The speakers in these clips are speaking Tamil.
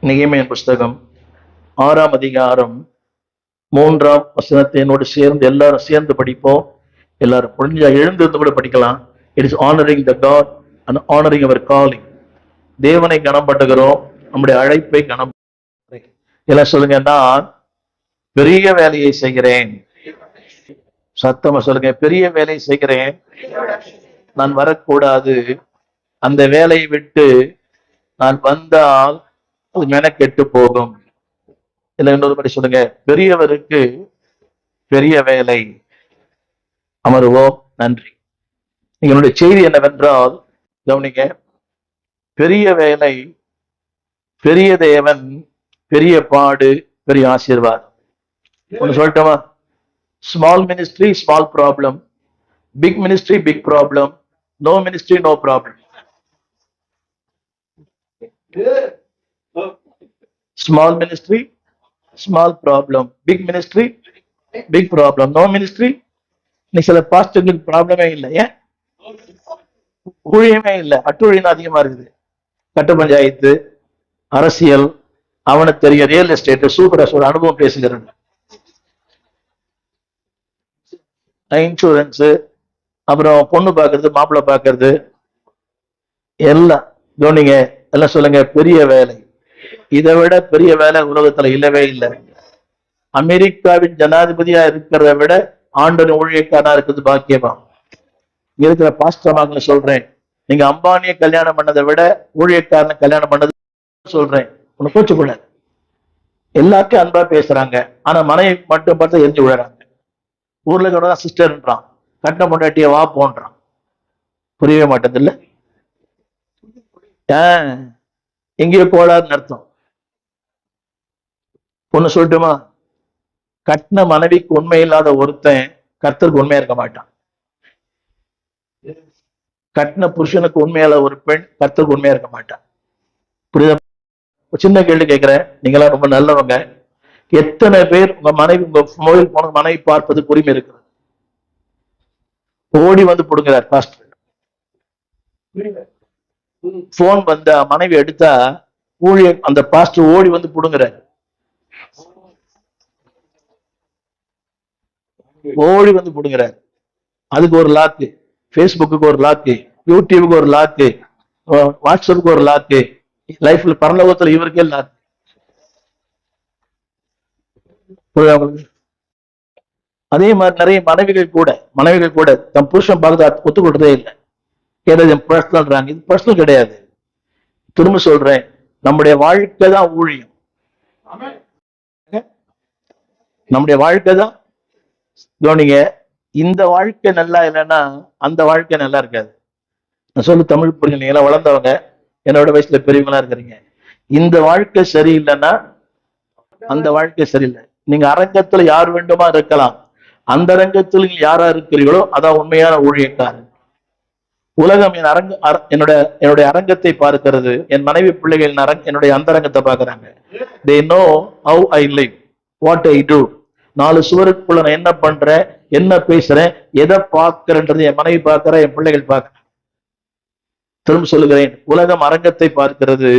நெகேமியா புஸ்தகம் 6ஆம் அதிகாரம் 3ஆம் வசனத்தை என்னோடு சேர்ந்து எல்லாரும் சேர்ந்து படிப்போம். எல்லாரும் புரிஞ்சா எழுந்திருந்து கூட படிக்கலாம். It is honouring the God and honouring our calling. தேவனை கனம் பண்ணுகிறோம், நம்முடைய அழைப்பை கனம். எல்லாம் சொல்லுங்க, நான் பெரிய வேலையை செய்கிறேன். சத்தமா சொல்லுங்க, பெரிய வேலையை செய்கிறேன். நான் வரக்கூடாது. அந்த வேலையை விட்டு நான் வந்தால் அது மெனக்கெட்டு போகும். இல்ல இன்னொரு படி சொல்லுங்க, பெரியவருக்கு பெரிய வேலை. அமருவோம். நன்றி. எங்களுடைய செய்தி என்னவென்றால், கவனிங்க, பெரிய வேலை, பெரிய தேவன், பெரிய பாடு, பெரிய ஆசீர்வாதம். ஒன்னு சொல்லட்டுமா? Small ministry small problem, big ministry big problem, no ministry no problem. Small ministry small problem, big ministry big problem, no ministry. இன்னைக்கு சில பாஸ்டர்களுக்கு ப்ராப்ளமே இல்லை. ஏன்? ஊழியமே இல்லை. அட்டுழியம் அதிகமா இருக்குது. கட்ட பஞ்சாயத்து, அரசியல், அவனுக்கு தெரிய ரியல் எஸ்டேட், சூப்பரா ஒரு அனுபவம் பேசுகிறேன். இன்சூரன்ஸ், அப்புறம் பொண்ணு பாக்குறது, மாப்பிள்ளை பாக்குறது, எல்லாம் கவனிங்க. எல்லாம் சொல்லுங்க, பெரிய வேலை. இதை விட பெரிய வேலை உலகத்துல இல்லவே இல்லை. அமெரிக்காவின் ஜனாதிபதியா இருக்கிறத விட ஆண்டவன் ஊழியக்காரனா இருக்குது பாக்கியமா. இருக்கிற பாஸ்டர்மாங்களை சொல்றேன், நீங்க அம்பானியை கல்யாணம் பண்ணதை விட ஊழியக்காரனை கல்யாணம் பண்ணது சொல்றேன். உனக்கு கூச்சப்பட எல்லாத்தையும் அன்பா பேசுறாங்க, ஆனா மனைவி மட்டும் பார்த்து எரிஞ்சு விடுறாங்க. ஊர்ல இருக்கிறதான் சிஸ்டர்ன்றான், கட்ட பொண்டாட்டிய வா போன்றான். புரியவே மாட்டேது இல்ல. எங்கேயோ போடாதுன்னு அர்த்தம். ஒண்ணு சொல்லட்டுமா? கட்டின மனைவிக்கு உண்மை இல்லாத ஒருத்தன் கர்த்தருக்கு உண்மையா இருக்க மாட்டான். கட்டின புருஷனுக்கு உண்மையால ஒரு பெண் கர்த்தருக்கு உண்மையா இருக்க மாட்டான். புரியுதா? சின்ன கேள்வி கேட்கிறேன், நீங்களாம் ரொம்ப நல்லவங்க. எத்தனை பேர் உங்க மனைவி, உங்க மொபைல் போன மனைவி பார்ப்பது உரிமை இருக்கிறது? ஓடி வந்து போடுங்கிறார் பாஸ்டர். போன் வந்தா மனைவி எடுத்தா ஊழியர் அந்த பாஸ்டர் ஓடி வந்து போடுங்கிறார். ஓடி வந்து போடுங்கிறார். அதுக்கு ஒரு லாக்கு, பேஸ்புக்கு ஒரு லாக்கு, யூடியூபுக்கு ஒரு லாக்கு, வாட்ஸ்அப்புக்கு ஒரு லாக்கு, லைஃப்ல பரலோகத்துல இவருக்கே லாக்கு. அதே மாதிரி நிறைய மனைவிகள் கூட தம் புருஷன் பார்த்து ஒத்துக்கொள்றதே இல்லை. ஏதாவது பர்சனல்றாங்க. இது பர்சனல் கிடையாது. திரும்ப சொல்றேன், நம்முடைய வாழ்க்கை தான் ஊழியம். நம்முடைய வாழ்க்கை தான். கவனிங்க, இந்த வாழ்க்கை நல்லா இல்லைன்னா அந்த வாழ்க்கை நல்லா இருக்காது. நான் சொல்லு தமிழ் புரிஞ்சு, நீங்க எல்லாம் வளர்ந்தவங்க, என்னோட வயசுல பெரியவங்களா இருக்கிறீங்க. இந்த வாழ்க்கை சரியில்லைன்னா அந்த வாழ்க்கை சரியில்லை. நீங்க அரங்கத்துல யார் வேண்டுமா இருக்கலாம், அந்த அரங்கத்தில் யாரா இருக்கிறீர்களோ அதான் உண்மையான ஊழியக்காரன். உலகம் என் என்னுடைய அரங்கத்தை பார்க்கிறது, என் மனைவி பிள்ளைகள் என்னுடைய அந்தரங்கத்தை பார்க்கிறாங்க. they know how I live, what I do. 4 சுவருக்குள்ள நான் என்ன பண்றேன், என்ன பேசுறேன், எதை பார்க்கிறேன்றது என் மனைவி பார்க்கிற, என் பிள்ளைகள் பார்க்கிறேன். திரும்ப சொல்லுகிறேன், உலகம் அரங்கத்தை பார்க்கிறது,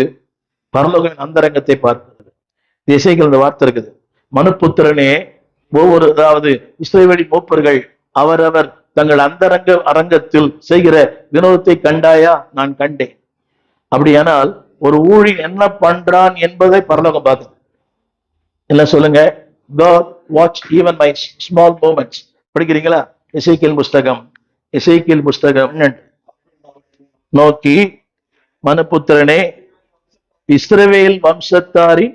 பரலோகம் அந்தரங்கத்தை பார்க்கிறது. இசைகள் இந்த வார்த்தை இருக்குது, மனுப்புத்திரனே, அதாவது இஸ்ரவேலி மூப்பர்கள் அவரவர் தங்கள் அந்தரங்க அரங்கத்தில் செய்கிற வினோதத்தை கண்டாயா? நான் கண்டேன். அப்படியானால் ஒரு ஊழி என்ன பண்றான் என்பதை பரலோகம் பார்க்குது. இல்ல சொல்லுங்க, God watch even my small moments. படிக்கிறீங்களா? எசேக்கியேல் புஸ்தகம் நோக்கி, மனுப்புத்திரனே, இஸ்ரவேல் வம்சத்தாரி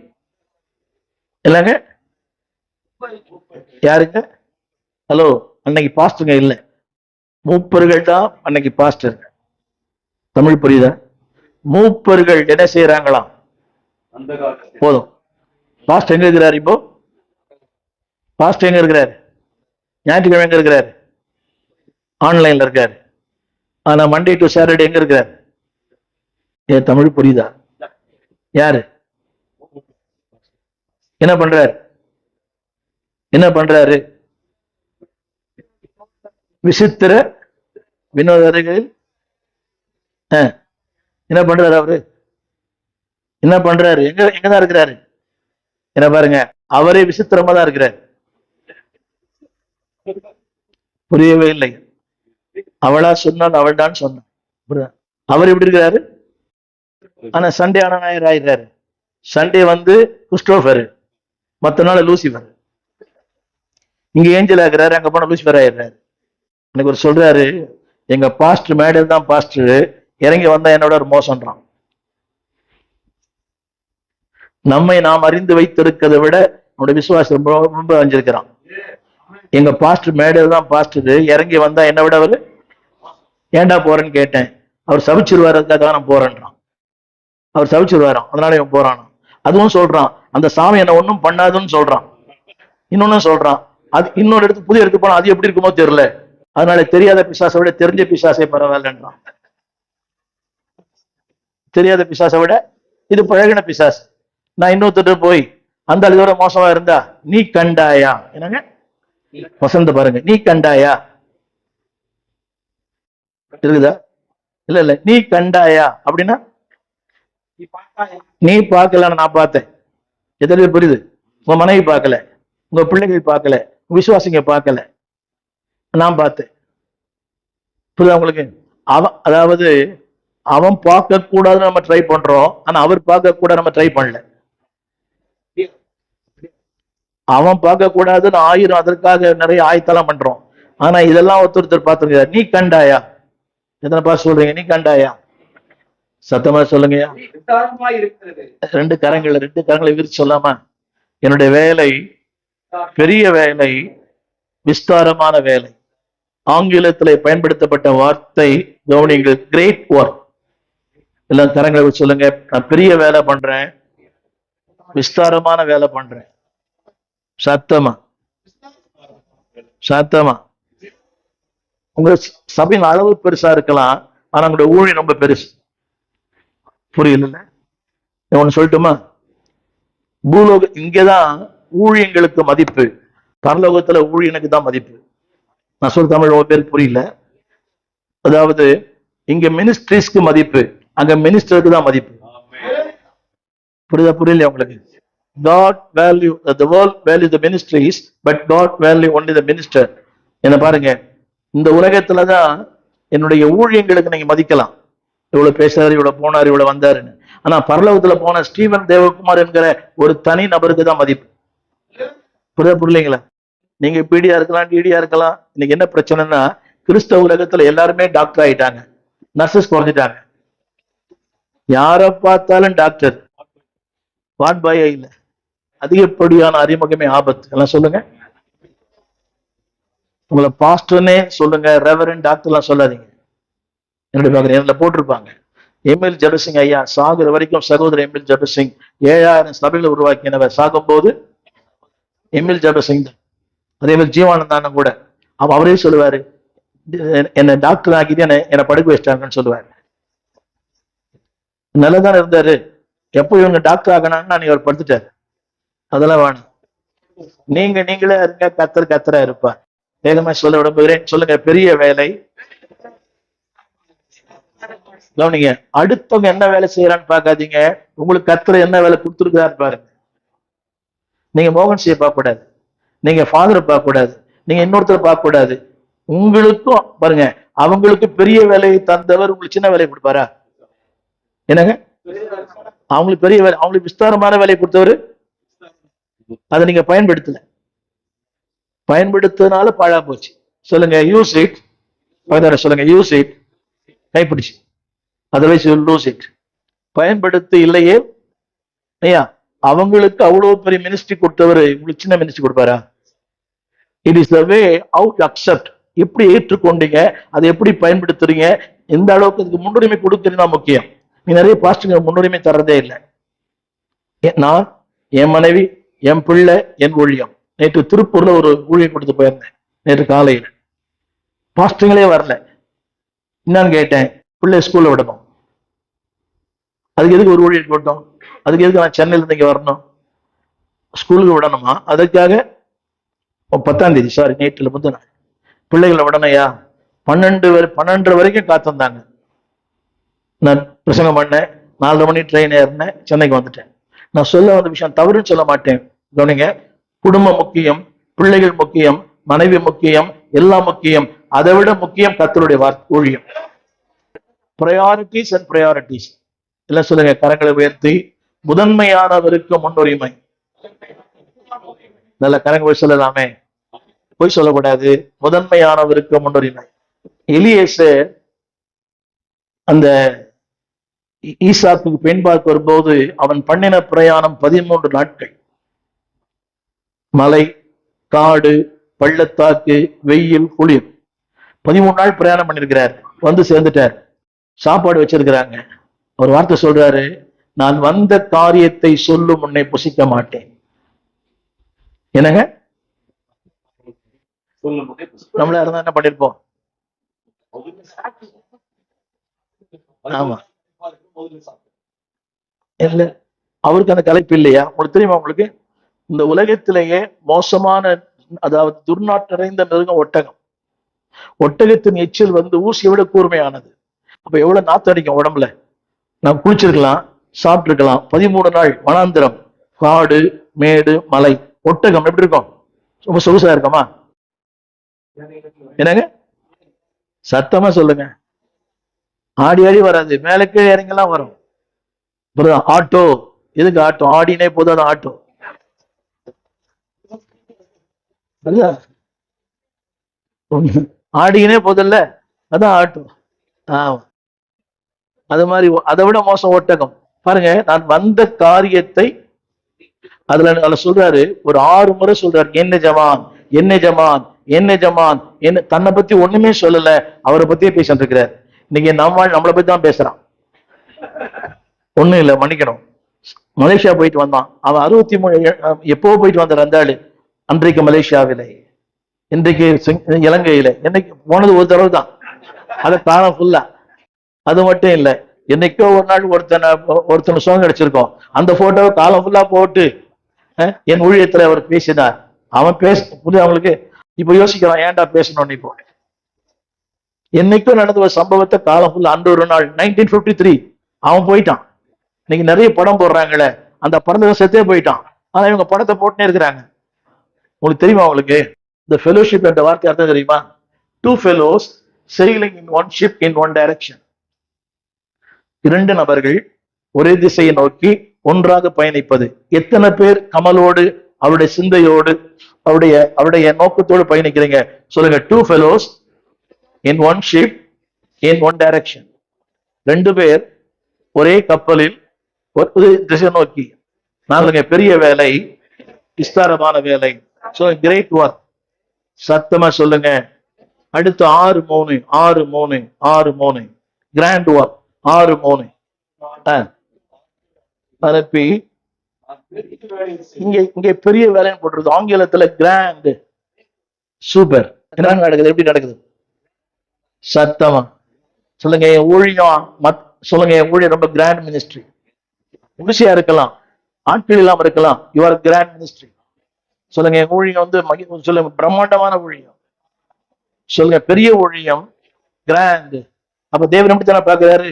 இல்லங்க யாருங்க? ஹலோ, அன்னைக்கு பாஸ்டருங்க இல்ல, மூப்பர்கள் தான் அன்னைக்கு பாஸ்டர். தமிழ் புரியுதா? மூப்பர்கள் என்ன செய்யறாங்களாம்? போதும். பாஸ்டர் எங்க இருக்கிறார்? இப்போ பாஸ்டர் எங்க இருக்கிறார்? ஞாயிற்றுக்கிழமை எங்க இருக்கிறார்? ஆன்லைன்ல இருக்காரு. ஆனா மண்டே டு சாட்டர்டே எங்க இருக்கிறார்? ஏன் தமிழ் புரியுதா? யாரு என்ன பண்றாரு? விசித்திர வினோதர்கள் என்ன பண்றாரு அவரு? என்ன பண்றாரு? எங்கதான் இருக்கிறாரு? என்ன பாருங்க, அவரே விசித்திரமா தான் இருக்கிறார். புரியவே இல்லை. அவளா சொன்னால் அவள் தான் சொன்னான். அவர் எப்படி இருக்கிறாரு? ஆனா சண்டே ஆனா ஞாயிறு ஆயிடுறாரு. சண்டே வந்து கிறிஸ்டோபர், மத்த நாள் லூசிபர். இங்க ஏஞ்சல் ஆகிறாரு, அங்க போன லூசிபர் ஆயிடுறாரு. எனக்கு ஒரு சொல்றாரு, எங்க பாஸ்டர் மேடல் தான் பாஸ்டர், இறங்கி வந்தா என்னோட ஒரு மோசம்ன்றான். நம்மை நாம் அறிந்து வைத்திருக்கிறதை விட நம்முடைய விசுவாசம் ரொம்ப அறிஞ்சிருக்கிறான். எங்க பாஸ்டர் மேடல் தான் பாஸ்டர், இறங்கி வந்தா என்ன விட அவரு ஏண்டா போறேன்னு கேட்டேன். அவர் சபிச்சிருவாருக்காக நான் போறேன்றான். அவர் சபிச்சிருவாராம், அதனால இவன் போறான். அதுவும் சொல்றான், அந்த சாமி என்ன ஒன்றும் பண்ணாதுன்னு சொல்றான். இன்னொன்னு சொல்றான், அது இன்னொரு இடத்துக்கு புதிய இடத்துக்கு போனா அது எப்படி இருக்குமோ தெரியல, அதனால தெரியாத பிசாசை விட தெரிஞ்ச பிசாசே பரவாயில்லன்றான். தெரியாத பிசாசை விட இது பழகின பிசாசு. நான் இன்னொருத்தர் போய் அந்த இதோட மோசமா இருந்தா நீ கண்டாயா, என்னங்க வசந்த பாருங்க, நீ கண்டாயா இருக்குதா? இல்ல இல்ல, நீ கண்டாயா அப்படின்னா நீ பார்க்கல, நான் பார்த்தேன். எத்தனை பேர் புரியுது? உங்க மனைவி பார்க்கல, உங்க பிள்ளைகள் பார்க்கல, விசுவாசிங்க பார்க்கல, நான் பார்த்தேன். புரியுதா உங்களுக்கு? அதாவது அவன் பார்க்க கூடாதுன்னு நம்ம ட்ரை பண்றோம், ஆனா அவர் பார்க்க கூட நம்ம ட்ரை பண்ணல. அவன் பார்க்க கூடாதுன்னு 1000 அதற்காக நிறைய ஆயத்தெல்லாம் பண்றோம், ஆனா இதெல்லாம் ஒருத்தர் பார்த்துருக்காரு. நீ கண்டாயா? எத்தனை பாஸ் சொல்றீங்க நீ கண்டாயா? சத்தமா சொல்லுங்க. ரெண்டு கரங்களை விரிச்சு சொல்லாமா? என்னுடைய வேலை பெரிய வேலை, விஸ்தாரமான வேலை. ஆங்கிலத்தில் பயன்படுத்தப்பட்ட வார்த்தை கவனிங்கள், கிரேட் ஒர்க். எல்லாம் கரங்களை வச்சு சொல்லுங்க, நான் பெரிய வேலை பண்றேன், விஸ்தாரமான வேலை பண்றேன். சத்தமா சத்தமா. உங்க சபையின் அளவு பெருசா இருக்கலாம், ஆனா உங்களுடைய ஊழியம் ரொம்ப பெருசு. புரியல? ஒண்ணு சொல்லட்டுமா? பூலோக இங்கதான் ஊழியங்களுக்கு மதிப்பு, பரலோகத்துல ஊழியனுக்கு தான் மதிப்பு. நான் சொல்ற தமிழ் ரொம்ப பேருக்கு புரியல. அதாவது இங்க மினிஸ்ட்ரிஸ்க்கு மதிப்பு, அங்க மினிஸ்டருக்கு தான் மதிப்பு. புரியுதா? புரியல உங்களுக்கு? God value, the world value the ministries, but God value only the minister. என்ன பாருங்க, இந்த உலகத்துலதான் என்னுடைய ஊழியங்களுக்கு நீங்க மதிக்கலாம், இவ்வளவு பேசுறாரு, இவ்வளவு போனாரு, இவ்வளவு வந்தாருன்னு. ஆனா பரலோகத்துல போன ஸ்டீவன் தேவகுமார் என்கிற ஒரு தனி நபருக்கு தான் மதிப்பு. புரியுதா? புரியலைங்களா? நீங்க பீடியா இருக்கலாம், டிடியா இருக்கலாம். இன்னைக்கு என்ன பிரச்சனைனா, கிறிஸ்தவ உலகத்துல எல்லாருமே டாக்டர் ஆயிட்டாங்க, நர்சஸ் குறைஞ்சிட்டாங்க. யார பார்த்தாலும் டாக்டர், வாட் பாயா இல்ல. அதிகப்படியான அறிமுகமே ஆபத்து. எல்லாம் சொல்லுங்க. உங்களை பாஸ்டர்னே சொல்லுங்க, ரெவரண்ட் டாக்டர் எல்லாம் சொல்லாதீங்க. என்னுடைய பாக்குறேன் போட்டிருப்பாங்க, எம்எல் ஜபசிங் ஐயா சாகுற வரைக்கும் சகோதரர் எம்எல் ஜபசிங் 7000 சபைகளை உருவாக்கினவர். சாகும் போது எம்எல் ஜபசிங் தான். அதே மாதிரி ஜீவானந்தானம் கூட அவரே சொல்லுவாரு, என்ன டாக்டர் ஆக்கிட்டு என்னை படுக்க வச்சிட்டாங்கன்னு சொல்லுவாரு. நல்லதானே இருந்தாரு. எப்போ இவங்க டாக்டர் ஆகணும்னு அன்னைக்கு அவர் படுத்துட்டாரு. அதெல்லாம் வேணும். நீங்களே இருங்க, கத்தரா இருப்பா. வேகமா சொல்ல விரும்புகிறேன். சொல்லுங்க, பெரிய வேலை. கவனிங்க, அடுத்தவங்க என்ன வேலை செய்யறான்னு பாக்காதீங்க, உங்களுக்கு கத்தரை என்ன வேலை கொடுத்துருக்காரு பாருங்க. நீங்க மோகன் செய்ய பார்க்க கூடாது, நீங்க ஃபாதரை பார்க்க கூடாது, நீங்க இன்னொருத்தரை பார்க்க கூடாது. உங்களுக்கும் பாருங்க, அவங்களுக்கு பெரிய வேலையை தந்தவர் உங்களுக்கு சின்ன வேலையை கொடுப்பாரா? என்னங்க? அவங்களுக்கு பெரிய வேலை, அவங்களுக்கு விஸ்தாரமான வேலையை கொடுத்தவர், அதை நீங்க பயன்படுத்தினால பாழா போச்சு. சொல்லுங்க, யூஸ் இட். சொல்லுங்க, யூஸ் இட். கைப்பிடிச்சு, அதர்வைஸ் யூ லூஸ் இட். பயன்படுத்த இல்லையே ஐயா, அவங்களுக்கு அவ்வளவு பெரிய மினிஸ்ட்ரி கொடுத்தவர் உங்களுக்கு சின்ன மினிஸ்ட்ரி கொடுப்பாரா? It is the way out accept. எப்படி ஏற்றுக்கொண்டீங்க, அதை எப்படி பயன்படுத்துறீங்க, எந்த அளவுக்கு அதுக்கு முன்னுரிமை கொடுக்குறீங்க முக்கியம். நீ நிறைய பாஸ்டர்ங்க முன்னுரிமை தரதே இல்லை. நான், என் மனைவி, என் பிள்ளை, என் ஊழியம். நேற்று திருப்பூர்ல ஒரு ஊழியம் கொடுத்து போயிருந்தேன். நேற்று காலையில் பாஸ்டர்களே வரல. என்னன்னு கேட்டேன், பிள்ளை ஸ்கூல்ல விடணும். அதுக்கு எதுக்கு ஒரு ஊழியம் போட்டோம்? அதுக்கு எதுக்கு நான் சென்னையில இருந்து இங்க வரணும்? ஸ்கூலுக்கு விடணுமா? அதுக்காக 10ஆம் தேதி, சாரி நேற்றுல முந்தின பிள்ளைகளை விடணையா 12 வரைக்கும் காத்திருந்தாங்க. நான் பிரசங்கம் பண்ணேன், 4:30 மணி ட்ரெயின் ஏறினேன், சென்னைக்கு வந்துட்டேன். நான் சொல்ல வந்த விஷயம் தவறுன்னு சொல்ல மாட்டேன். கவனிங்க, குடும்பம் முக்கியம், பிள்ளைகள் முக்கியம், மனைவி முக்கியம், எல்லாம் முக்கியம். அதை விட முக்கியம் கர்த்தருடைய ஊழியம். ப்ரையாரிட்டிஸ் அண்ட் ப்ரையாரிட்டிஸ் எல்லாம் சொல்லுங்க, கரங்களை உயர்த்தி. முதன்மையானவருக்கு முன்னுரிமை. நல்ல கரங்களை போய் சொல்லலாமே, போய் சொல்லக்கூடாது. முதன்மையானவருக்கு முன்னுரிமை. எலியேசர் அந்த ஈசாக்குக்கு பெண் பார்க்க வரும்போது அவன் பண்ணின பிரயாணம் 13 நாட்கள். மலை, காடு, பள்ளத்தாக்கு, வெயில், குளிர். 13 நாள் பிரயாணம் பண்ணிருக்கிறார். வந்து சேர்ந்துட்டார். சாப்பாடு வச்சிருக்கிறாங்க. ஒரு வார்த்தை சொல்றாரு, நான் வந்த காரியத்தை சொல்லும் முன்னே புசிக்க மாட்டேன். என்னங்க, நம்மள இருந்தா என்ன பண்ணிருப்போம்? ஆமா, இல்ல அவருக்கு அந்த கலைப்பு இல்லையா? உங்களுக்கு தெரியுமா? உங்களுக்கு இந்த உலகத்திலேயே மோசமான, அதாவது துர்நாற்றம் நிறைந்த மிருகம் ஒட்டகம். ஒட்டகத்தின் எச்சில் வந்து ஊசியை விட கூர்மையானது. அப்ப எவ்வளவு நாத்து அடிக்கும் உடம்புல. நான் குளிச்சிருக்கலாம், சாப்பிட்டுருக்கலாம். 13 நாள் வனாந்திரம், காடு, மேடு, மலை. ஒட்டகம் எப்படி இருக்கும்? ரொம்ப சொகுசா இருக்குமா? என்னங்க, சத்தமா சொல்லுங்க. ஆடி ஆடி வராது, மேல கீழே இறங்கெல்லாம் வரும். ஆட்டோ, எதுக்கு ஆட்டோ? ஆடினே போதும் ஆட்டோ. ஆடினே போதில்ல, அதான் ஆட்டோ. ஆமா, அது மாதிரி. அதை விட மோசம் ஒட்டகம். பாருங்க, நான் வந்த காரியத்தை அதுல சொல்றாரு. ஒரு 6 முறை சொல்றாரு, என்ன ஜமான், என்ன ஜமான், என்ன ஜமான், என்ன. தன்னை பத்தி ஒண்ணுமே சொல்லல, அவரை பத்தியே பேசிட்டு இருக்கிறார். இன்னைக்கு நம்மளை பத்தி தான் பேசுறான். ஒண்ணும் இல்லை, மன்னிக்கணும். மலேசியா போயிட்டு வந்தான் அவன். 63 எப்போ போயிட்டு வந்தார் அந்த ஆளு. அன்றைக்கு மலேசியாவில, இன்றைக்கு இலங்கையில. என்னைக்கு போனது ஒரு தடவை தான், அதை காலம் ஃபுல்லா. அது மட்டும் இல்லை, என்னைக்கோ ஒரு நாள் ஒருத்தனை சோகம் கிடைச்சிருக்கோம். அந்த போட்டோவை காலம் ஃபுல்லா போட்டு என் ஊழியத்துல அவர் பேசினார். அவன் புரியுது அவங்களுக்கு? இப்ப யோசிக்கிறான், ஏன்டா பேசணும்னு. இப்போ என்னைக்கும் நடந்த ஒரு சம்பவத்தை காலம் ஃபுல்லா, அன்று ஒரு நாள் 1953 அவன் போயிட்டான். இன்னைக்கு நிறைய படம் போடுறாங்களே, அந்த படத்தை செத்தே போயிட்டான். ஆனா இவங்க படத்தை போட்டுனே இருக்கிறாங்க. உங்களுக்கு தெரியுமா? உங்களுக்கு இந்த ஃபெலோஷிப் என்ற வார்த்தை அர்த்தம் தெரியுமா? 2 fellows sailing in one ship in one direction. 2 நபர்கள் ஒரே திசையை நோக்கி ஒன்றாக பயணிப்பது. எத்தனை பேர் கமலோடு, அவருடைய சிந்தையோடு, அவருடைய நோக்கத்தோடு பயணிக்கிறீங்க? சொல்லுங்க. 2 fellows in one ship in one direction. 2 பேர் ஒரே கப்பலில் ஒரு திசை நோக்கி. நாங்க பெரிய வேலை, விஸ்தாரமான வேலை. So great work. சத்தமா சொல்லுங்க. அடுத்து 6-3 6-3 6-3 கிராண்ட் ஒர்க். 6-3 அனுப்பி இங்க பெரிய வேலைன்னு போட்டுருது. ஆங்கிலத்துல கிராண்ட். சூப்பர். என்ன நடக்குது? எப்படி நடக்குது? சத்தமா சொல்லுங்க. என் ஊழியம் சொல்லுங்க. என் ஊழியம் ரொம்ப கிராண்ட் மினிஸ்ட்ரி. குடிசையா இருக்கலாம், ஆட்கள் இல்லாம இருக்கலாம். Your grand ministry. சொல்லுங்க. என் ஊழியம் வந்து சொல்லுங்க, பிரம்மாண்டமான ஊழியம். சொல்லுங்க, பெரிய ஊழியம், கிராண்ட். அப்ப தேவன் எப்படி தானே பாக்குறாரு?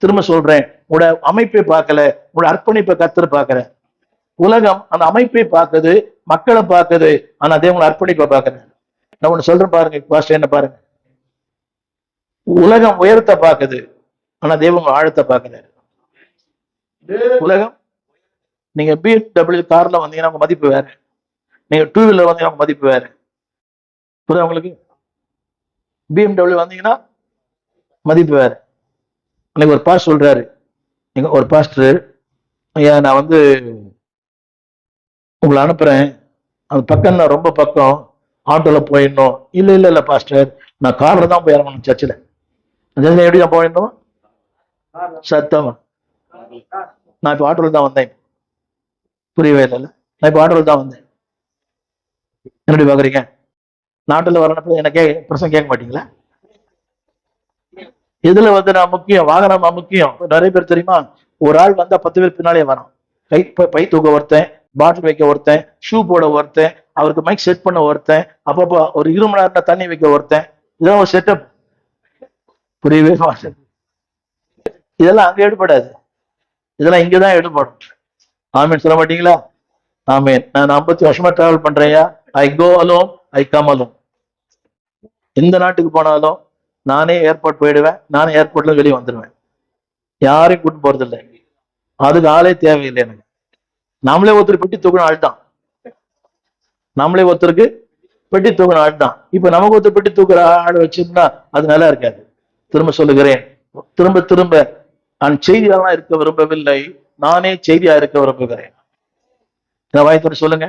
திரும்ப சொல்றேன், உங்களோட அமைப்பை பார்க்கல, உங்களோட அர்ப்பணிப்பை கர்த்தர் பார்க்கிற. உலகம் அந்த அமைப்பை பார்க்குது, மக்களை பார்க்குது. ஆனா தேவன் அர்ப்பணிப்பை பார்க்கிறேன். நான் ஒண்ணு சொல்றேன் பாருங்க, பாஸ்டர் என்ன பாருங்க. உலகம் உயரத்தை பார்க்குது, ஆனா தேவன் ஆழத்தை பார்க்கிறார். உலகம், நீங்க BMW கார்ல வந்தீங்கன்னா உங்க மதிப்பு வேற, நீங்க 2 வீலர் வந்தீங்கன்னா உங்க மதிப்பு வேற. புரியுதா உங்களுக்கு? BMW வந்தீங்கன்னா மதிப்பு வேற. அன்னைக்கு ஒரு பாஸ்டர் சொல்றாரு, நீங்க ஒரு பாஸ்டர், ஐயா நான் வந்து உங்களை அனுப்புறேன், அந்த பக்கம் தான் ரொம்ப பக்கம், ஆட்டோல போயிடணும். இல்ல பாஸ்டர், நான் கார்ல தான் போய் இறங்கணும். சர்ச்சில் எப்படி தான் போயிடணும்? சத்தமா, நான் இப்ப ஆட்டோல தான் வந்தேன். புரியவே இல்லை. நான் இப்ப ஆட்டோல தான் வந்தேன். என்னடி பாக்குறீங்க? நாட்டுல வரணும் எனக்கே பிரசங்க கேட்க மாட்டீங்களா? இதுல வந்து நான் முக்கியம், வாகனமா முக்கியம். நிறைய பேர் தெரியுமா, ஒரு ஆள் வந்தா 10 பேர் பின்னாலே வரும். பை தூக்க ஒருத்தன், பாட்டில் வைக்க ஒருத்தன், ஷூ போட ஒருத்தன், அவருக்கு மைக் செட் பண்ண ஒருத்தன், அப்பப்போ ஒரு 20 மணி நேரம் தண்ணி வைக்க ஒருத்தன். இதெல்லாம் ஒரு செட்டப். புரியவே மாட்டேன். இதெல்லாம் அங்க எடுபடாது. இதெல்லாம் இங்கதான் எடுபடும். ஆமீன் சொல்ல மாட்டீங்களா? ஆமீன். நான் 50 வருஷமா டிராவல் பண்றேன்யா. I go alone, I come alone. எந்த நாட்டுக்கு போனாலும் நானே ஏர்போர்ட் போயிடுவேன், நானே ஏர்போர்ட்ல வெளியே வந்துடுவேன். யாரையும் கூட்டு போறது இல்லை. அதுக்கு ஆளே தேவையில்லை எனக்கு. நாமளே ஒருத்தர் பெட்டி தூக்கணும் ஆள் தான். நாமளே ஒருத்தருக்கு பெட்டி தூக்கணும் ஆள் தான். இப்ப நமக்கு ஒருத்தர் பெட்டி தூக்குற ஆள் வச்சிருந்தா அது நல்லா இருக்காது. திரும்ப சொல்லுகிறேன், திரும்ப திரும்ப நான் செய்தியாளா இருக்க விரும்பவில்லை, நானே செய்தியா இருக்க விரும்புகிறேன். வாய்த்தோடு சொல்லுங்க,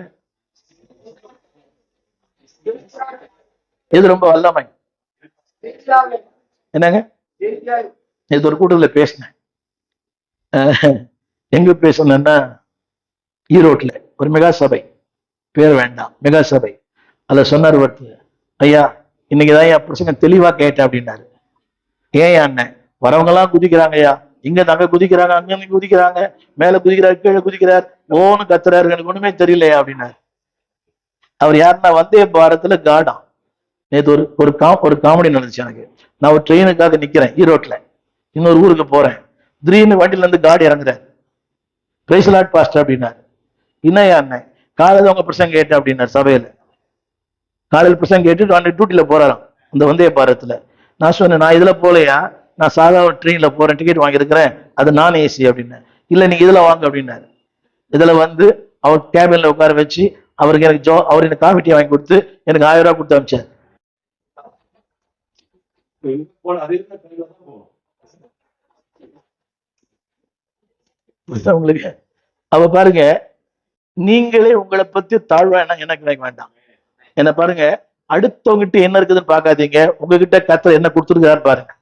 இது ரொம்ப வல்லமை. என்னங்க, இது ஒரு கூட்டத்தில் பேசினேன். எங்க பேசணும்னா ஈரோட்ல ஒரு மெகா சபை, பேர் வேண்டாம், மெகா சபை. அதுல சொன்னார் ஒருத்தர், ஐயா இன்னைக்குதான் என் பிரசங்க தெளிவா கேட்டேன் அப்படின்னாரு. ஏன் அண்ணன், வரவங்க எல்லாம் குதிக்கிறாங்க ஐயா, இங்க அங்க குதிக்கிறாங்க, அங்க குதிக்கிறாங்க, மேல குதிக்கிறார், கீழே குதிக்கிறார், ஓன்னு கத்துறாரு, எனக்கு ஒண்ணுமே தெரியலையா அப்படின்னாரு. அவர் யாருன்னா வந்தே பாரத்துல காடாம். நேற்று ஒரு காமெடி நடந்துச்சு எனக்கு. நான் ஒரு ட்ரெயினுக்காக நிக்கிறேன் ஈரோட்ல, இன்னொரு ஊருக்கு போறேன். திடீர்னு வண்டியில இருந்து காடி இறங்குறாரு. பிரைஸ் லார்ட் பாஸ்டர் அப்படின்னாரு. இன்னையா அண்ணன், காலையில உங்க பிரசங்க கேட்டேன் அப்படின்னாரு. சபையில காலையில் பிரசங்க கேட்டு டியூட்டில போறாராம் இந்த வந்தே பாரத்ல. நான் சொன்னேன், நான் இதுல போலையா, நான் சாதாரண ட்ரெயின்ல போறேன், டிக்கெட் வாங்கியிருக்கிறேன், அது நான் ஏசி அப்படின்னேன். இல்ல நீங்க இதுல வாங்க அப்படின்னாரு. இதுல வந்து அவர் கேபின்ல உட்கார வச்சு அவருக்கு எனக்கு அவர் எனக்கு காஃபி டீ வாங்கி கொடுத்து எனக்கு 1000 ரூபாய் கொடுத்து அமிச்சார். உங்களுக்கு அவ பாருங்க, நீங்களே உங்களை பத்தி தாழ்வா எனக்கு வேண்டாம். என்ன பாருங்க, அடுத்தவங்கிட்ட என்ன இருக்குதுன்னு பாக்காதீங்க, உங்ககிட்ட கர்த்தர் என்ன கொடுத்துருக்காரு பாருங்க.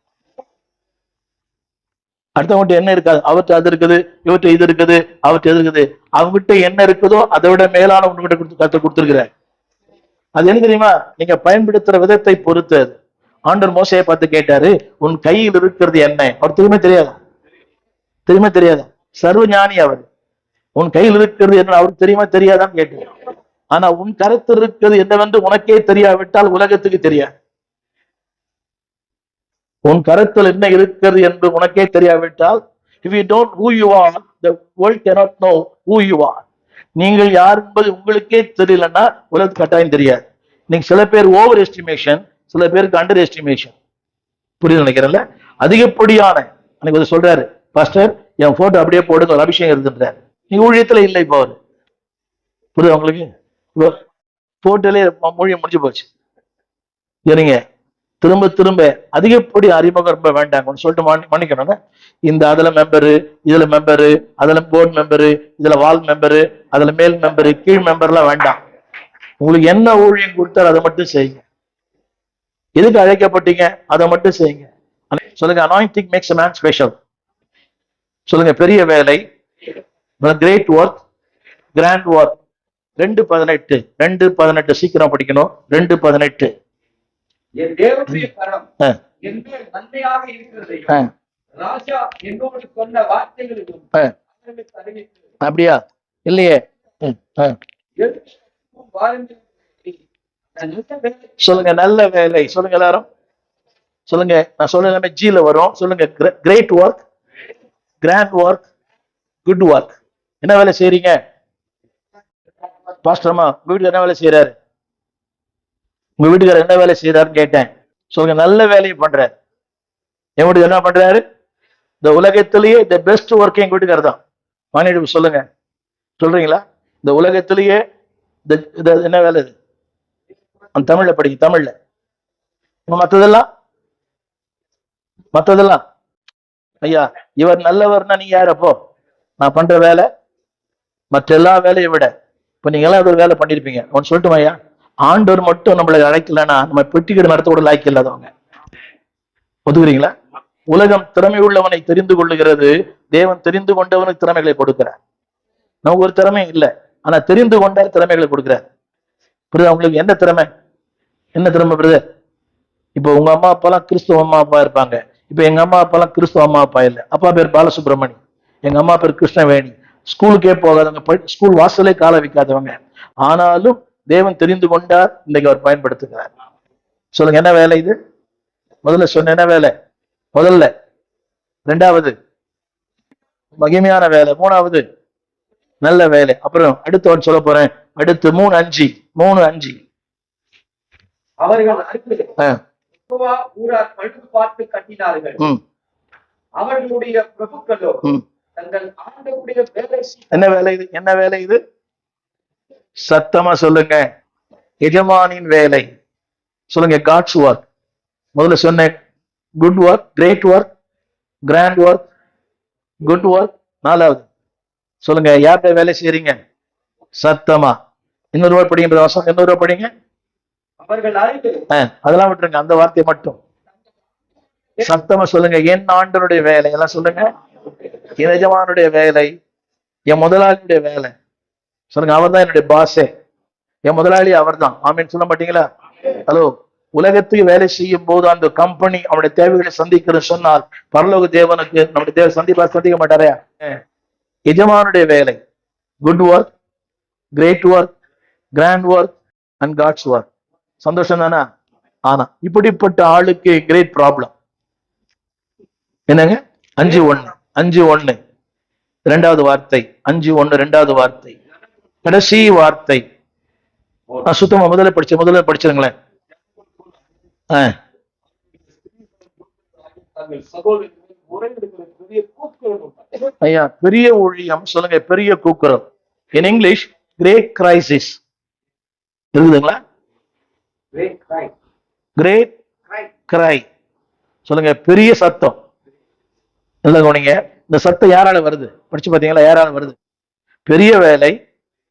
அடுத்தவங்கிட்ட என்ன இருக்காது, அவர்கிட்ட அது இருக்குது, இவர்கிட்ட இது இருக்குது, அவர்கிட்ட எது இருக்குது, அவங்ககிட்ட என்ன இருக்குதோ அதை விட மேலான உங்ககிட்ட கர்த்தர் கொடுத்துருக்கிறார். அது என்ன தெரியுமா, நீங்க பயன்படுத்துற விதத்தை பொறுத்து. ஆண்டவர் மோசையை பார்த்து கேட்டாரு, உன் கையில் இருக்கிறது என்ன? அவர் தெரியுமே தெரியாதா? தெரியுமா தெரியாதா? சர்வ ஞானி அவர். உன் கையில் இருக்கிறது என்ன அவருக்கு தெரியுமா தெரியாதான்னு கேட்டார். ஆனா உன் கருத்து இருக்கிறது என்னவென்று உனக்கே தெரியாவிட்டால் உலகத்துக்கு தெரியாது. உன் கருத்தில் என்ன இருக்கிறது என்று உனக்கே தெரியாவிட்டால், if you don't who you are, the world cannot know who you are. நீங்கள் யார் என்பது உங்களுக்கே தெரியலன்னா உலகத்துக்கு கட்டாயம் தெரியாது. நீங்க சில பேர் ஓவர் எஸ்டிமேஷன், சில பேருக்கு அண்டர் எஸ்டிமேஷன். புரியுது நினைக்கிறேன்ல. அதிகப்படியான அன்னைக்கு சொல்றாரு, பாஸ்டர் என் போட்டோ அப்படியே போடுங்க, ஒரு அபிஷேகம் இருக்குன்றாரு. நீங்க ஊழியத்துல இல்லை இப்போ அவரு. புரியுது உங்களுக்கு? போட்டோலே மொழியை முடிஞ்சு போச்சு. சரிங்க, திரும்ப திரும்ப அதிகப்படி அறிமுகம் ரொம்ப வேண்டாம் சொல்லிட்டு மன்னிக்கணும். இந்த அதுல மெம்பரு, இதுல மெம்பரு, அதுல போர்டு மெம்பரு, இதுல வால் மெம்பரு, அதுல மேல் மெம்பரு, கீழ் மெம்பர்லாம் வேண்டாம். உங்களுக்கு என்ன ஊழியம் கொடுத்தாரு அதை மட்டும் செய்யுங்க. எதுக்கு அழைக்கப்பட்டீங்க அதை மட்டும் செய்யுங்க. சொல்லுங்க, anointing makes a man special. சொல்லுங்க, பெரிய வேலை, கிரேட் ஒர்க், கிராண்ட் ஒர்க். 2:18 2:18 சீக்கிரம் படிக்கணும். 2:18 என் தேவனுடைய கரம் என் மேல் நன்மையாக இருக்கிறதையும் ராஜா என்னோடு சொன்ன வார்த்தைகளுக்கும் அப்படியா இல்லையே? சொல்லுங்க, நல்ல வேலை. சொல்லுங்க எல்லாரும், சொல்லுங்க. நான் சொல்ல ஜில வரும். சொல்லுங்க, great work, grand work, good work. என்ன வேலை செய்றீங்க பாஸ்டர்மா? உங்க வீட்டுக்கு என்ன வேலை செய்யறாரு? உங்க வீட்டுக்காரர் என்ன வேலை செய்யறாருன்னு கேட்டேன். சொல்லுங்க, நல்ல வேலையை பண்றாரு. என் வீட்டுக்கு என்ன பண்றாரு? இந்த உலகத்திலேயே த பெஸ்ட் ஒர்க் எங்க வீட்டுக்காரர் தான். வாங்கிட்டு சொல்லுங்க, சொல்றீங்களா? இந்த உலகத்திலேயே என்ன வேலை இது? அந்த தமிழ்ல படிக்க, தமிழ்ல. மத்ததெல்லாம் ஐயா இவர் நல்லவர்னா நீங்க யாரப்போ? நான் பண்ற வேலை மற்ற எல்லா வேலையை விட இப்ப நீங்க எல்லாம் ஒரு வேலை பண்ணிருப்பீங்க. ஒன்னு சொல்லட்டுமா ஐயா, ஆண்டவர் மட்டும் நம்மளை அழைக்கலன்னா நம்ம பெட்டிக்கடை நடத்தோட லாய்க்கு இல்லாதவங்க. ஒதுக்குறீங்களா? உலகம் திறமை உள்ளவனை தெரிந்து கொள்ளுகிறது, தேவன் தெரிந்து கொண்டவனுக்கு திறமைகளை கொடுக்கிறார். நமக்கு ஒரு திறமை இல்லை, ஆனா தெரிந்து கொண்ட திறமைகளை கொடுக்கிறார். புரியுதா உங்களுக்கு? என்ன திறமை? என்ன திறமை பிரதர்? இப்போ உங்க அம்மா அப்பா எல்லாம் கிறிஸ்துவ அம்மா அப்பா இருப்பாங்க. இப்ப எங்க அம்மா அப்பா எல்லாம் கிறிஸ்துவ அம்மா அப்பா இல்லை. அப்பா பேர் பாலசுப்ரமணி, எங்க அம்மா பேர் கிருஷ்ணவேணி. ஸ்கூலுக்கே போகாதவங்க, ஸ்கூல் வாசலே கால வைக்காதவங்க. ஆனாலும் தேவன் தெரிந்து கொண்டார், இன்னைக்கு அவர் பயன்படுத்துகிறார். சொல்லுங்க, என்ன வேலை இது? முதல்ல சொன்ன என்ன வேலை? முதல்ல. ரெண்டாவது மகிமையான வேலை. மூணாவது நல்ல வேலை. அப்புறம் அடுத்த ஒன்று சொல்ல போறேன். அடுத்து 3:5 அவர்கள் ஊரார் பழுது பார்த்து கட்டினார்கள். அவர்களுடைய பிரபுக்களோ தங்கள் ஆண்டவருடைய வேலை. என்ன வேலை இது? என்ன வேலை இது? சத்தமா சொல்லுங்க. எஜமானின் வேலை. சொல்லுங்க. God's work. முதல்ல சொன்னேன் good work, great work, grand work, good work. நாலாவது சொல்லுங்க. யார்கிட்ட வேலை செய்யறீங்க? சத்தமா. இன்னொரு படிங்க. இன்னொரு படிங்க. அதெல்லாம் விட்டுருங்க. அந்த வார்த்தை மட்டும் சத்தமா சொல்லுங்க. என் ஆண்டவருடைய வேலை. எல்லாம் சொல்லுங்க. என் எஜமானுடைய வேலை, என் முதலாளியுடைய வேலை. சொல்லுங்க. அவர் தான் என்னுடைய பாஸே. என் முதலாளி அவர் தான். ஆமீன் சொல்ல மாட்டீங்களா? ஹலோ. உலகத்துக்கு வேலை செய்யும் போது அந்த கம்பெனி அவனுடைய தேவைகளை சந்திக்கிறது சொன்னால் பரலோக தேவனுக்கு நம்முடைய தேவை சந்திக்க மாட்டாரே. எஜமானுடைய வேலை good work, great work, grand work and God's work. சந்தோஷம் தானே? ஆனா இப்படிப்பட்ட ஆளுக்கு கிரேட் ப்ராப்ளம் என்னங்க? 5:1 இரண்டாவது வார்த்தை. 5:1 இரண்டாவது வார்த்தை, கடைசி வார்த்தை. சுத்தமா முதல்ல படிச்சிருங்களேன். ஐயா, பெரிய ஊழியம். சொல்லுங்க. பெரிய கூக்குரல். இன் இங்கிலீஷ் கிரேட் கிரைசிஸ் இருக்குதுங்களா? கிரேட் கிரை. சொல்லுங்க. பெரிய சத்தம். இல்ல கவனிங்க. இந்த சத்தம் யாரால வருது? படிச்சு பாத்தீங்களா? யாரால வருது? பெரிய வேலை,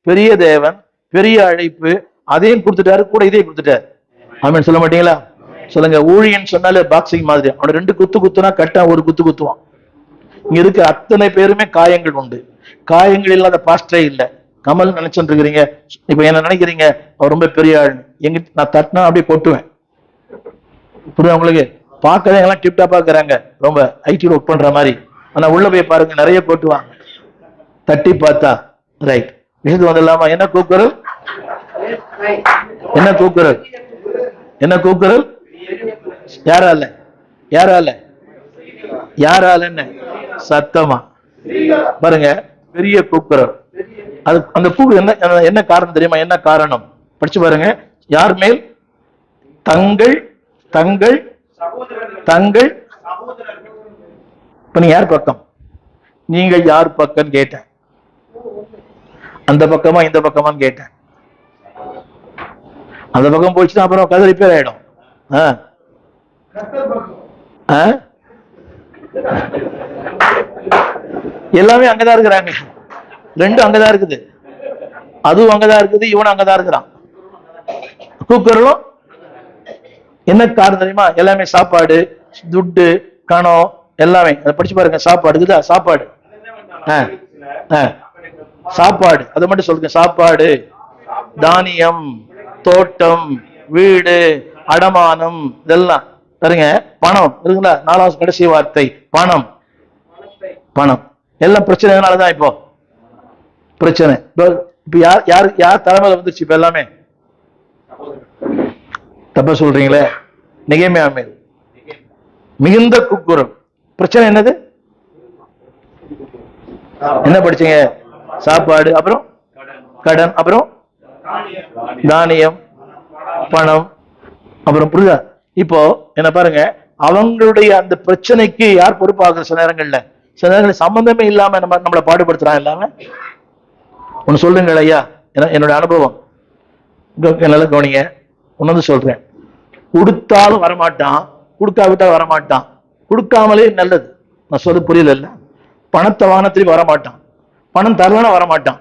பெரிய தேவன், பெரிய அழைப்பு. அதையும் கொடுத்துட்டாரு, கூட இதையும் கொடுத்துட்டாரு. ஆமீன் சொல்ல மாட்டீங்களா? சொல்லுங்க. ஊழியன் சொன்னாலே பாக்ஸிங் மாதிரி. அவன 2 குத்துனா கட்டா ஒரு குத்துவான். இங்க இருக்க அத்தனை பேருமே காயங்கள் உண்டு. காயங்கள் இல்லாத பாஸ்டரே இல்ல. கமல் நினைச்சுட்டு இருக்கிறீங்க. இப்ப என்ன நினைக்கிறீங்க? அவர் ரொம்ப பெரிய ஆள். நான் தட்டினா அப்படியே கொட்டுவேன். புரியுது உங்களுக்கு? பார்க்கவே எல்லாம் டிப்டாப்பா இருக்கிறாங்க, ரொம்ப ஐடி ஒர்க் பண்ற மாதிரி. ஆனா உள்ள போய் பாருங்க, நிறைய கொட்டுவாங்க. தட்டி பார்த்தா ரைட். விஷயத்து வந்துடலாமா? என்ன கூக்குரல்? என்ன கூக்குரல்? என்ன கூக்குரல்? யாரால என்ன சத்தமா பாருங்க. பெரிய கூக்குரல். அது அந்த கூக்கு என்ன காரணம் தெரியுமா? என்ன காரணம்? படிச்சு பாருங்க. யார் மேல்? தங்கள் இப்ப நீ யார் பக்கம்? நீங்கள் யார் பக்கம் கேட்டேன். அந்த பக்கமா இந்த பக்கமான்னு கேட்டேன். அந்த பக்கம் போச்சுன்னா அப்புறம் கதை ரிப்பேர் ஆயிடும். எல்லாமே அங்கதான் இருக்கிறாங்க. 2 அங்கதான் இருக்குது. அதுவும் அங்கதான் இருக்குது, இவனும் அங்கதான் இருக்கிறான். கூக்குரலும் என்ன காரணம் தெரியுமா? எல்லாமே சாப்பாடு, துட்டு, கணம், எல்லாமே. அதை படிச்சு பாருங்க. சாப்பாடு இருக்குதா? சாப்பாடு அதை மட்டும் சொல்லுங்க. சாப்பாடு, தானியம், தோட்டம், வீடு, அடமானம், இதெல்லாம் பாருங்க. பணம் இருக்குங்களா? 4வது கடைசி வார்த்தை பணம். எல்லாம் பிரச்சனை. அதனாலதான் இப்போ பிரச்சனை. இப்ப யார் தலைமையில வந்துருச்சு? இப்ப எல்லாமே தப்ப சொல்றீங்களே. நெகேமியா மேல் மிகுந்த கூக்குரல். பிரச்சனை என்னது? என்ன படிச்சீங்க? சாப்பாடு, அப்புறம் கடன், அப்புறம் தானியம், பணம், அப்புறம் புரியுதா? இப்போ என்ன பாருங்க. அவங்களுடைய அந்த பிரச்சனைக்கு யார் பொறுப்பாக? சில நேரங்களில் சம்பந்தமே இல்லாம நம்மளை பாடுபடுத்துறான். இல்லாம ஒன்னு சொல்லுங்க ஐயா. என்னோட அனுபவம் நல்லா கவனிங்க. ஒன்னு சொல்றேன். கொடுத்தாலும் வரமாட்டான், கொடுக்காவிட்டா வரமாட்டான். கொடுக்காமலே நல்லது. நான் சொல்ல புரியல. பணத்தை வாங்கினத்திற்கு வரமாட்டான், பணம் தரலன்னா வரமாட்டான்,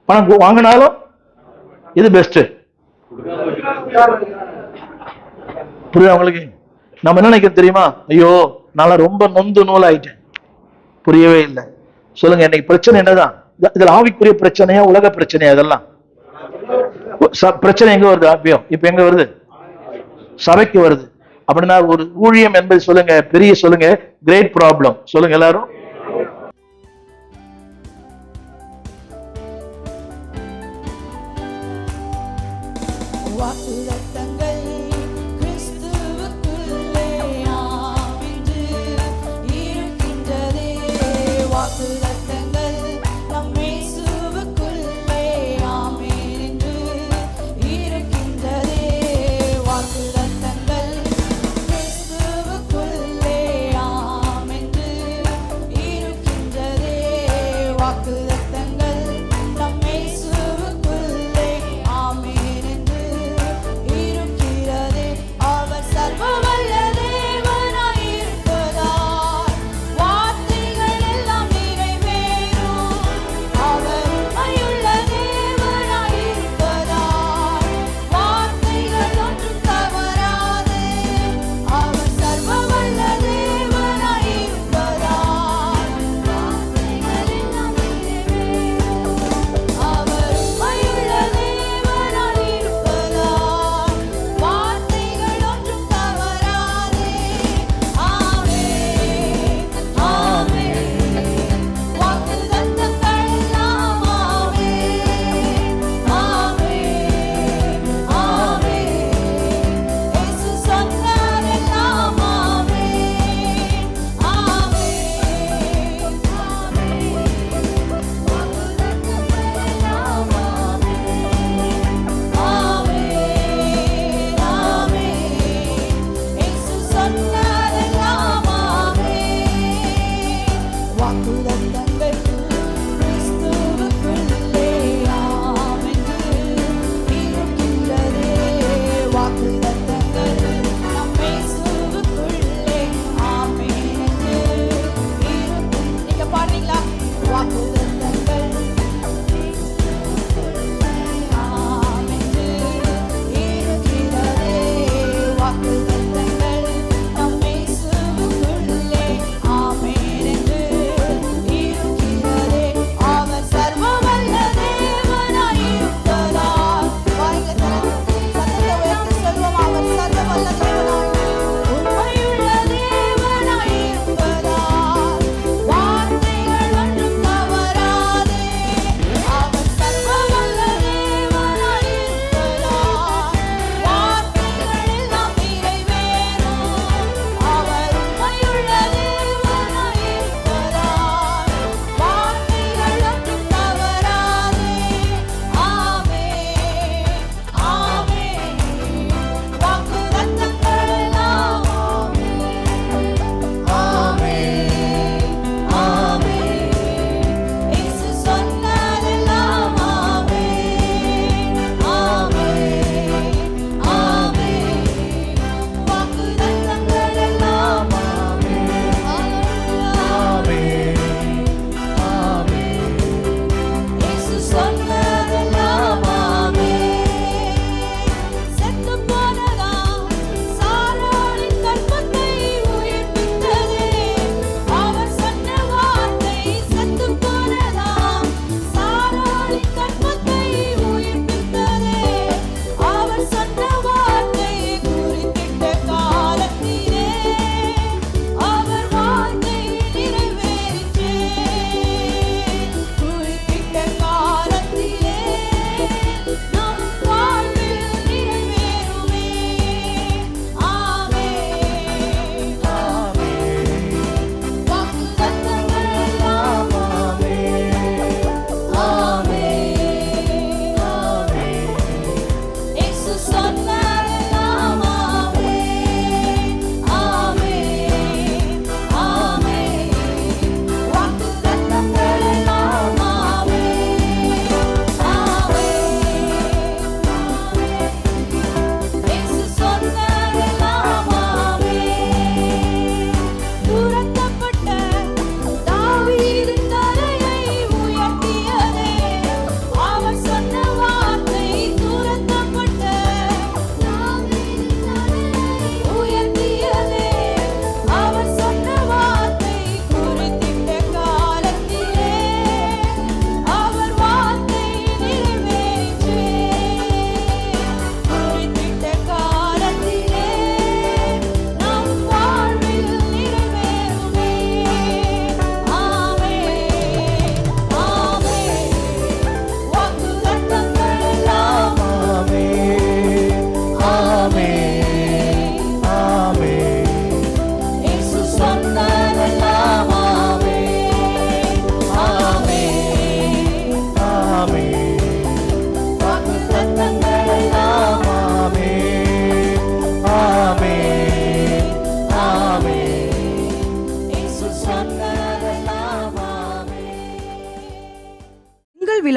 பணம் வாங்கினாலும் இது பெஸ்ட். புரியுதா உங்களுக்கு? நம்ம என்ன நினைக்க தெரியுமா? ஐயோ நான் ரொம்ப நொந்து நூலாயிட்டேன். புரியவே இல்லை. சொல்லுங்க. இன்னைக்கு பிரச்சனை என்னதான்? இதுல ஆவிக்குரிய பிரச்சனையா, உலக பிரச்சனையா? இதெல்லாம் பிரச்சனை எங்க வருது? ஆபியம் இப்ப எங்க வருது? சபைக்கு வருது. அப்படின்னா ஒரு ஊழியம் என்பது சொல்லுங்க, பெரிய சொல்லுங்க, கிரேட் ப்ராப்ளம். சொல்லுங்க எல்லாரும். வாக்குத்தத்தங்கள் கிறிஸ்துவுக்குள்ளே ஆமென்று இருக்கின்றதே. வாக்குத்தத்தங்கள்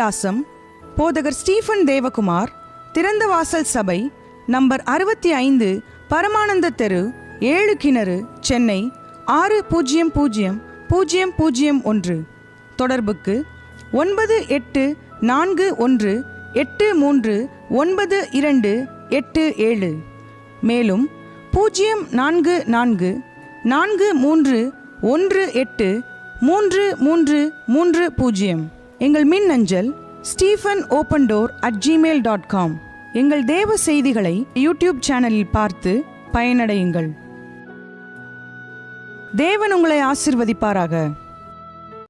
விலாசம்: போதகர் ஸ்டீஃபன் தேவகுமார், திறந்த வாசல் சபை, நம்பர் 65, பரமானந்த தெரு, 7 கிணறு, சென்னை 600001. தொடர்புக்கு 9841839287. மேலும் 0443183330. எங்கள் மின்னஞ்சல் stephenopendor@gmail.com. எங்கள் தேவ செய்திகளை யூடியூப் சேனலில் பார்த்து பயனடையுங்கள். தேவன் உங்களை ஆசீர்வதிப்பாராக.